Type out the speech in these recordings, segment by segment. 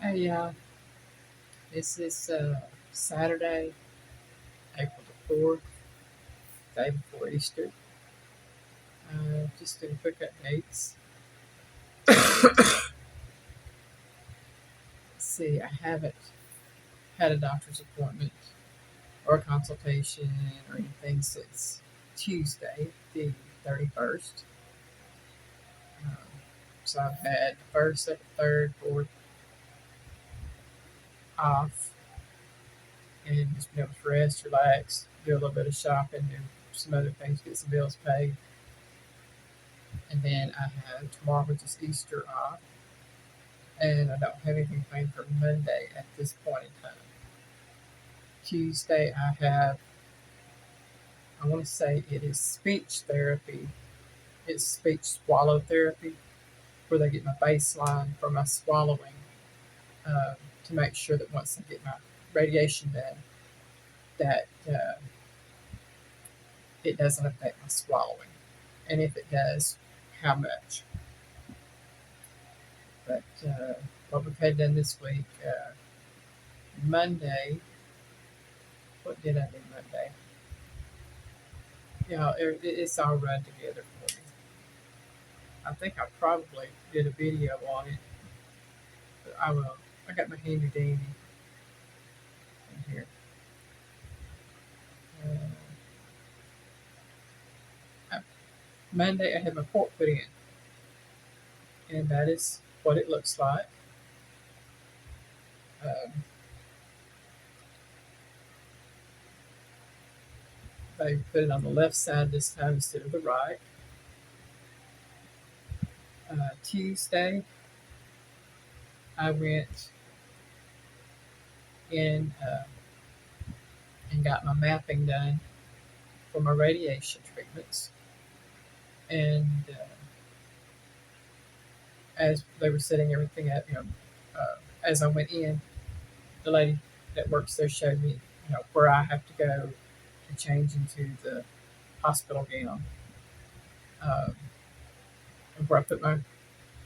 Hey, this is Saturday, April the 4th, day before Easter. Just doing quick updates. Let's see, I haven't had a doctor's appointment or a consultation or anything since Tuesday, the 31st. Um, so I've had the first, second, third, fourth off and just been able to rest, relax, do a little bit of shopping, do some other things, get some bills paid. And then I have tomorrow, which is Easter, off. And I don't have anything planned for Monday at this point in time. Tuesday, I want to say it is speech therapy. It's speech swallow therapy, where they get my baseline for my swallowing uh, to make sure that once I get my radiation done, that it doesn't affect my swallowing. And if it does, how much. But what we've had done this week, Monday, what did I do Monday? It's all run together for me. I think I probably did a video on it, but I will. I got my handy dandy in here. Uh, Monday, I had my port put in, and that is what it looks like. Um, they put it on the left side this time instead of the right. Tuesday, I went in and got my mapping done for my radiation treatments. And as they were setting everything up, as I went in, the lady that works there showed me, where I have to go to change into the hospital gown, um, and where I put my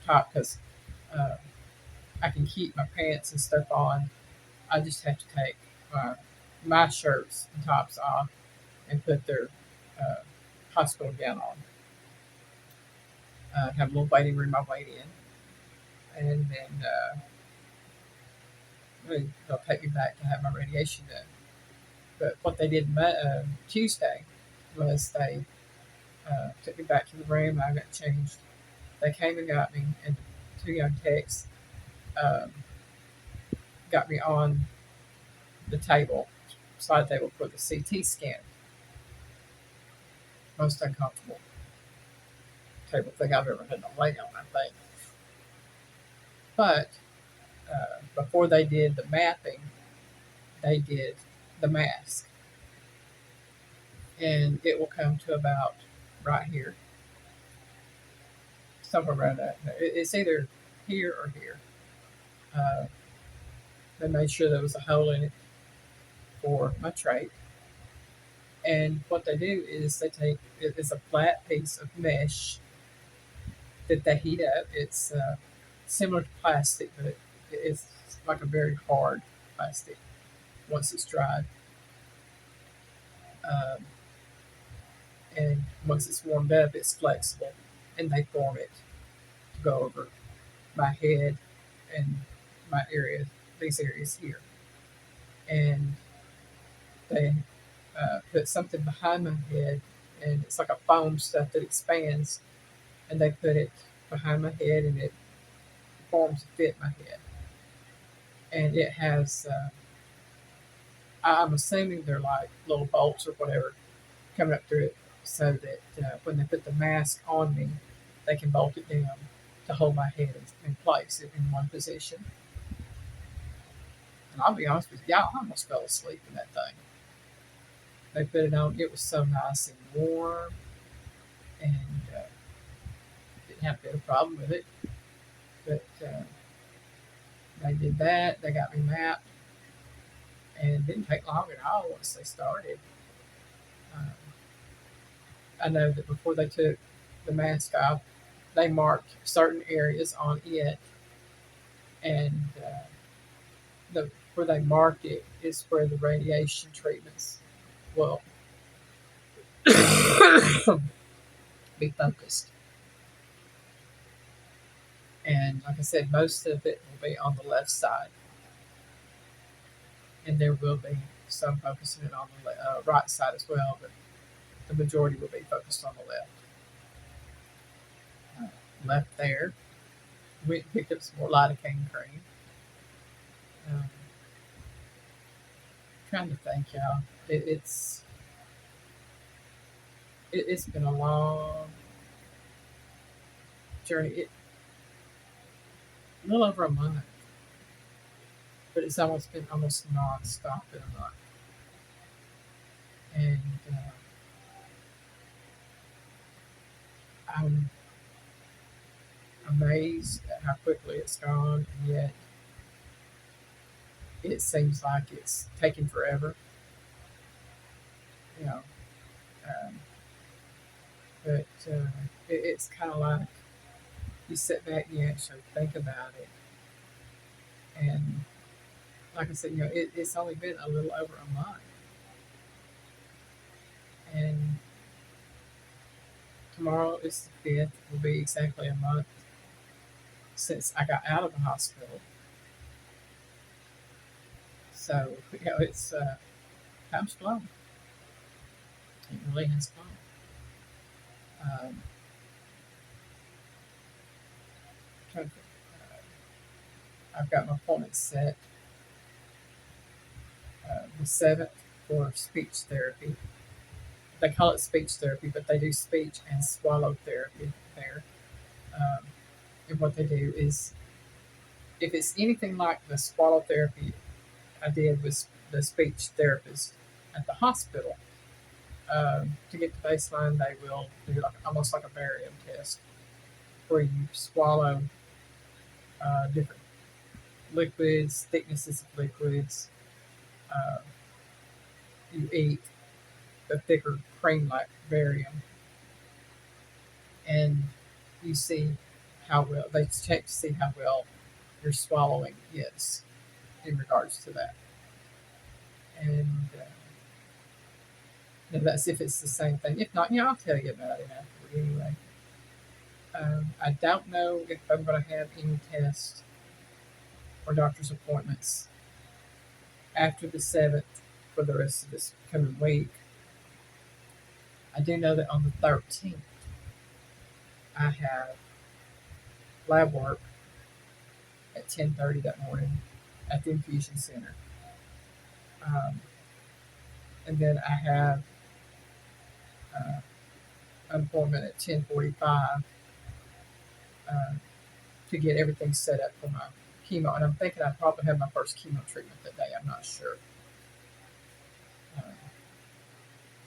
top because uh, I can keep my pants and stuff on. I just have to take my shirts and tops off and put their uh, hospital gown on. Have a little waiting room I wait in, and then they'll take me back to have my radiation done. But what they did Tuesday was they took me back to the room. I got changed. They came and got me, and two young techs um, got me on the table, side table for the CT scan. Most uncomfortable table thing I've ever had to lay on, I think. But before they did the mapping, they did the mask, and it will come to about right here, somewhere around that. It's either here or here. Uh, they made sure there was a hole in it for my tray. And what they do is they take it's a flat piece of mesh that they heat up. It's similar to plastic, but it's like a very hard plastic once it's dried. Um, and once it's warmed up, it's flexible, and they form it to go over my head and my area, these areas here. And they put something behind my head, and it's like a foam stuff that expands, and they put it behind my head, and it forms to fit my head. And it has, I'm assuming they're like little bolts or whatever coming up through it, so that when they put the mask on me, they can bolt it down to hold my head in place in one position. And I'll be honest with you, I almost fell asleep in that thing. They put it on; it was so nice and warm, and didn't have a bit of problem with it. But they did that. They got me mapped, and it didn't take long at all once they started. Um, I know that before they took the mask off, they marked certain areas on it, and where they mark it is where the radiation treatments will be focused. And like I said, most of it will be on the left side, and there will be some focusing it on the right side as well, but the majority will be focused on the left. Left there, we picked up some more lidocaine cream. Um, Trying to think, y'all. It's been a long journey. A little over a month, but it's almost been almost nonstop in a month, and I'm amazed at how quickly it's gone, and yet it seems like it's taking forever. You know, um, but it's kind of like you sit back and you actually think about it, and like I said, it's only been a little over a month, and tomorrow is the 5th. Will be exactly a month since I got out of the hospital. So it's time's flown. It really has flown. Um, trying to, I've got my appointment set the 7th for speech therapy. They call it speech therapy, but they do speech and swallow therapy there. Um, and what they do is, if it's anything like the swallow therapy I did with the speech therapist at the hospital, to get the baseline, they will do like almost like a barium test where you swallow different liquids, thicknesses of liquids. Uh, you eat the thicker cream-like barium, and you see how well they check to see how well your swallowing is in regards to that. And that's if it's the same thing. If not, I'll tell you about it afterward anyway. I don't know if I'm going to have any tests or doctor's appointments after the 7th for the rest of this coming week. I do know that on the 13th, I have lab work at 10:30 that morning at the infusion center. Um, and then I have uh, an appointment at 10:45 uh, to get everything set up for my chemo. And I'm thinking I probably have my first chemo treatment that day. I'm not sure. Uh,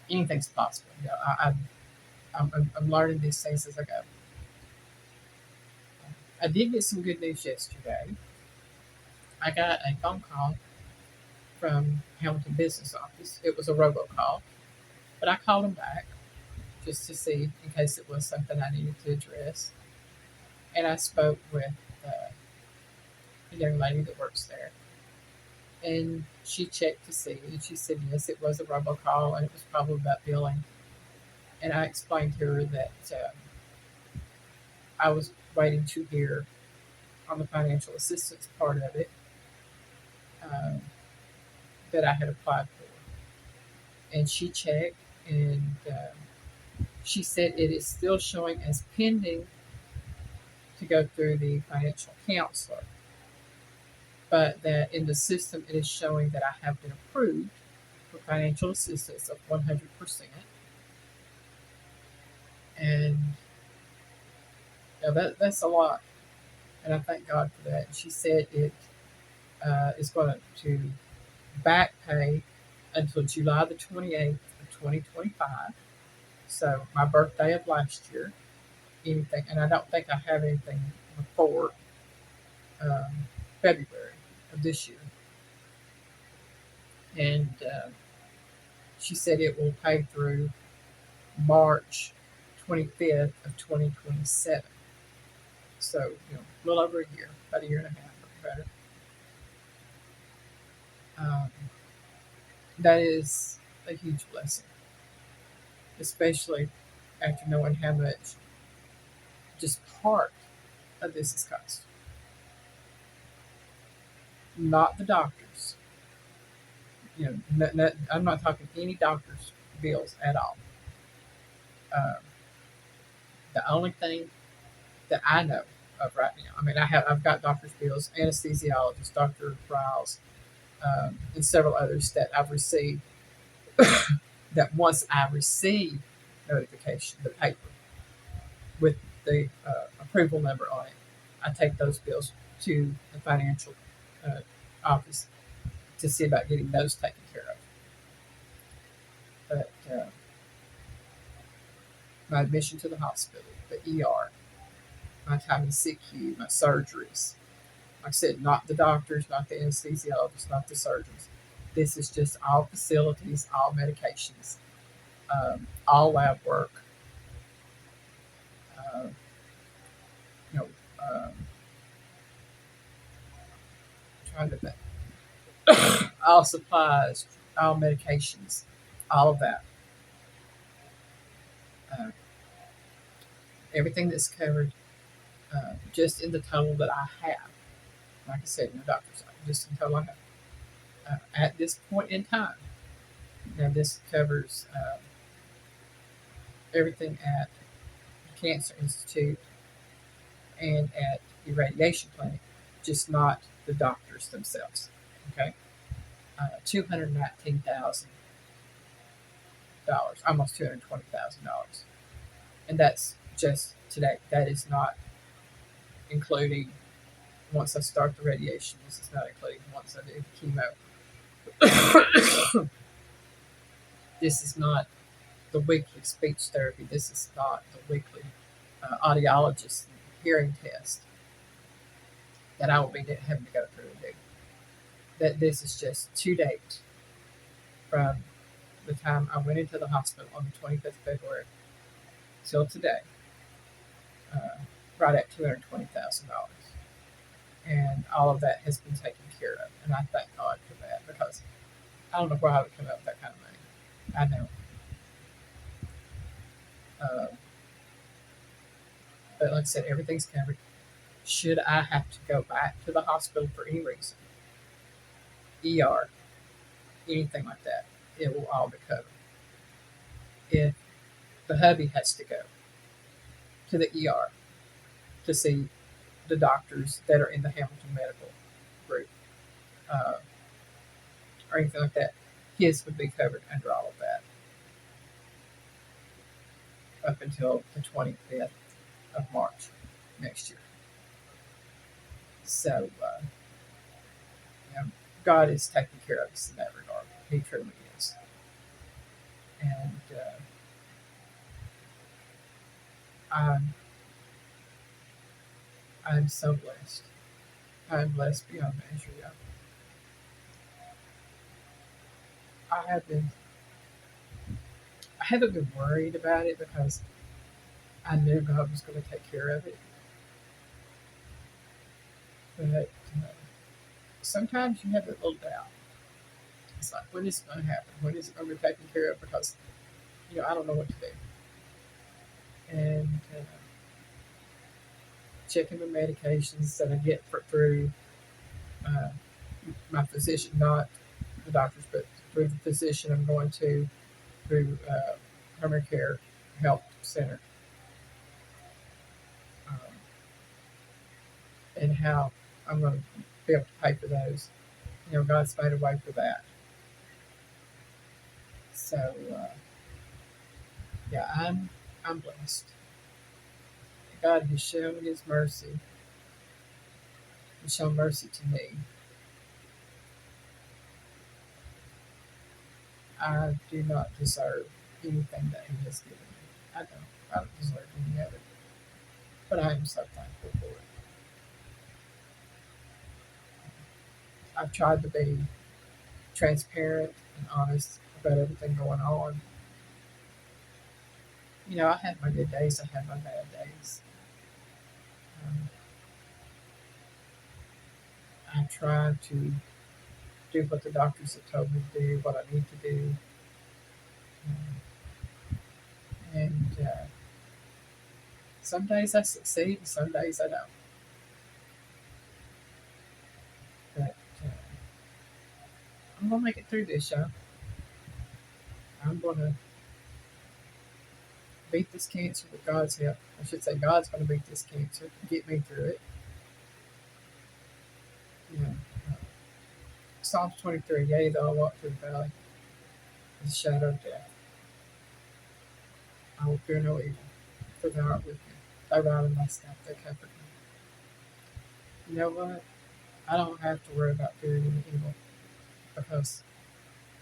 Anything's possible. I'm learning these things as I go. I did get some good news yesterday. I got a phone call from Hamilton Business Office. It was a robocall, but I called them back just to see in case it was something I needed to address. And I spoke with uh, a young lady that works there, and she checked to see, and she said yes, it was a robocall, and it was probably about billing. And I explained to her that I was waiting to hear on the financial assistance part of it um, that I had applied for. And she checked, and she said it is still showing as pending to go through the financial counselor, but that in the system it is showing that I have been approved for financial assistance of 100%. And that's a lot. And I thank God for that. She said it is going to back pay until July the 28th of 2025. So my birthday of last year, anything, and I don't think I have anything before um, February of this year. And she said it will pay through March 25th of 2027. So, a little over a year, about a year and a half or better. Um, that is a huge blessing, especially after knowing how much just part of this has cost. Not the doctors. I'm not talking any doctor's bills at all. Um, the only thing that I know of right now, I mean, I've got doctor's bills, anesthesiologist, Dr. Riles, and several others that I've received. That once I receive notification, the paper with the approval number on it, I take those bills to the financial uh, office to see about getting those taken care of. But my admission to the hospital, the ER, my time in CQ, my surgeries, like I said, not the doctors, not the anesthesiologists, not the surgeons. This is just all facilities, all medications, all lab work. Uh, you know, trying to think, all supplies, all medications, all of that. Uh, everything that's covered just in the total that I have. Like I said, no doctor's office, just in total I have. At this point in time, now this covers everything at the Cancer Institute and at the radiation clinic, just not the doctors themselves. Okay, $219,000, almost $220,000, and that's just today. That is not including once I start the radiation. This is not including once I do chemo. This is not the weekly speech therapy. This is not the weekly audiologist hearing test that I will be having to go through and do. That this is just to date from the time I went into the hospital on the 25th of February till today, uh, right at $220,000. And all of that has been taken care of. And I thank God for that because I don't know where I would come up with that kind of money. I know. Uh, but like I said, everything's covered. Should I have to go back to the hospital for any reason, ER, anything like that, it will all be covered. If the hubby has to go to the ER to see the doctors that are in the Hamilton Medical Group uh, or anything like that, his would be covered under all of that up until the 25th of March next year. So, you know, God is taking care of us in that regard. He truly is. And I'm, I'm so blessed. I'm blessed beyond measure. Yeah. I have been, I haven't been worried about it because I knew God was going to take care of it. But sometimes you have that little doubt. It's like, when is it going to happen? When is it going to be taken care of? Because, I don't know what to do. And checking the medications that I get through uh, my physician, not the doctors, but through the physician I'm going to, through Primary Care Health Center, um, and how I'm going to be able to pay for those. God's made a way for that. So, yeah, I'm blessed. God has shown His mercy and shown mercy to me. I do not deserve anything that He has given me. I don't. I don't deserve any of it. But I am so thankful for it. I've tried to be transparent and honest about everything going on. I had my good days, I had my bad days. Um, I tried to do what the doctors have told me to do, what I need to do. And some days I succeed, and some days I don't. But I'm going to make it through this, y'all. I'm going to beat this cancer with God's help. I should say, God's going to beat this cancer, get me through it. You know, Psalms 23, yea, though I walk through the valley of the shadow of death, I will fear no evil, for thou art with me. Thy rod and thy staff, they comfort me. You know what? I don't have to worry about fearing any evil because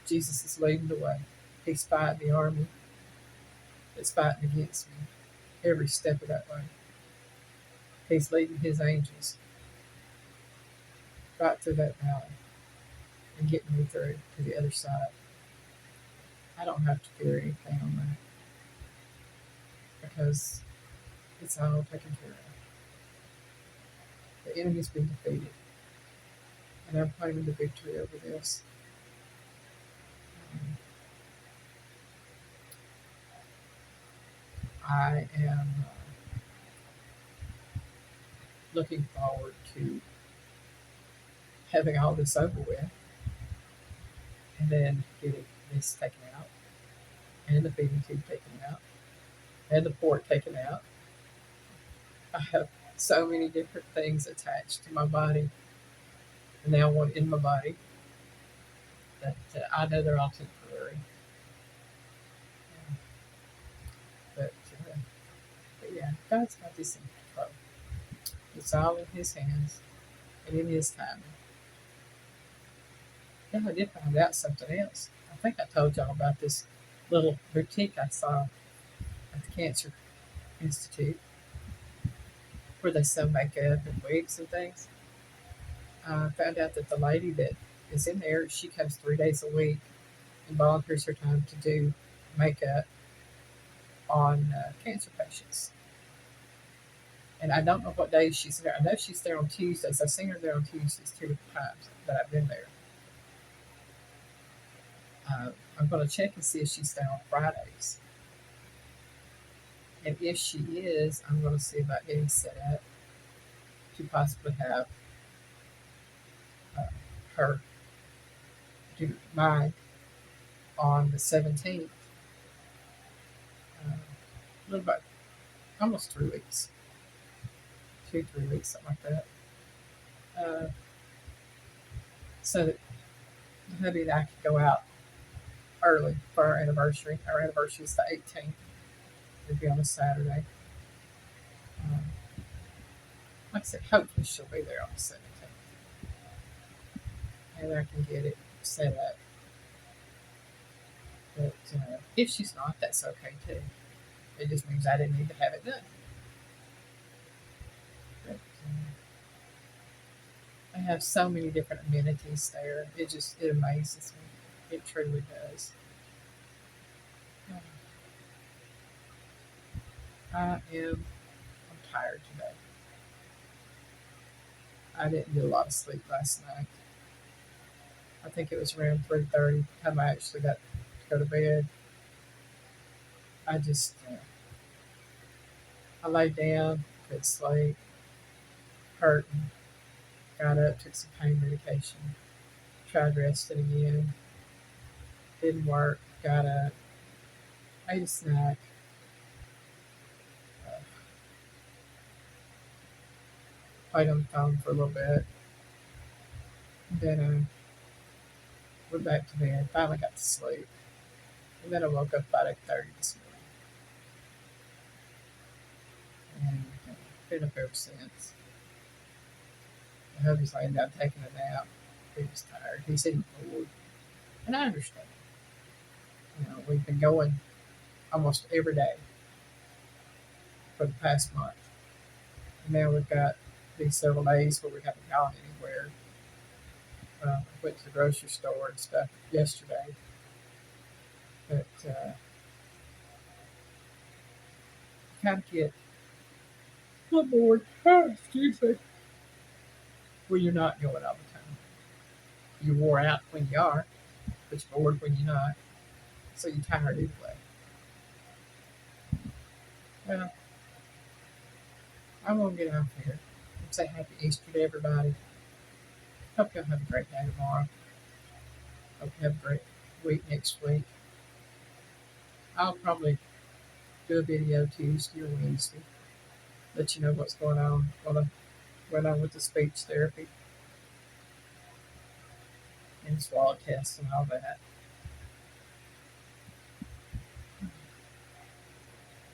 Jesus is leading the way. He's fighting the army that's fighting against me every step of that way. He's leading his angels right through that valley and getting me through to the other side. I don't have to fear anything on that because it's all taken care of. The enemy's been defeated, and I'm claiming the victory over this. Um, I am looking forward to having all this over with and then getting this taken out and the feeding tube taken out and the port taken out. I have so many different things attached to my body and now one in my body that I know they're all temporary. But, but yeah, God's got this in control. It's all in His hands and in His timing. Yeah, I did find out something else. I think I told y'all about this little boutique I saw at the Cancer Institute where they sell makeup and wigs and things. I found out that the lady that is in there, she comes 3 days a week and volunteers her time to do makeup on cancer patients. And I don't know what days she's there. I know she's there on Tuesdays. I've seen her there on Tuesdays 2 times that I've been there. I'm going to check and see if she's there on Fridays. And if she is, I'm going to see about getting set up to possibly have her do mine on the 17th. A little bit, almost 3 weeks. 2, 3 weeks, something like that. So that the hubby and I could go out early for our anniversary. Our anniversary is the 18th. It'll be on a Saturday. Um, like I said, hopefully she'll be there on the 17th. And I can get it set up. But if she's not, that's okay too. It just means I didn't need to have it done. But I have so many different amenities there. It amazes me. It truly does. I'm tired today. I didn't get a lot of sleep last night. I think it was around 3:30 by the time I actually got to go to bed. I just I laid down, couldn't sleep, hurting. Got up, took some pain medication, tried resting again, didn't work. Got up, ate a snack, uh, played on the phone for a little bit, then went back to bed. Finally got to sleep, and then I woke up about 8:30 this morning, and been up ever since. My hubby's laying down taking a nap. He was tired. He's even bored, and I understand. We've been going almost every day for the past month, and now we've got these several days where we haven't gone anywhere. I went to the grocery store and stuff yesterday, but kind of get a little bored. Excuse me. Well, you're not going all the time. You're wore out when you are, but you're bored when you're not. So you're tired anyway. Well, I'm gonna get off here. Say happy Easter to everybody. Hope y'all have a great day tomorrow. Hope you have a great week next week. I'll probably do a video Tuesday or Wednesday. Let you know what's going on with the speech therapy and swallow tests and all that.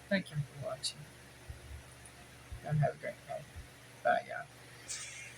Thank you for watching. Y'all have a great day. Bye, y'all.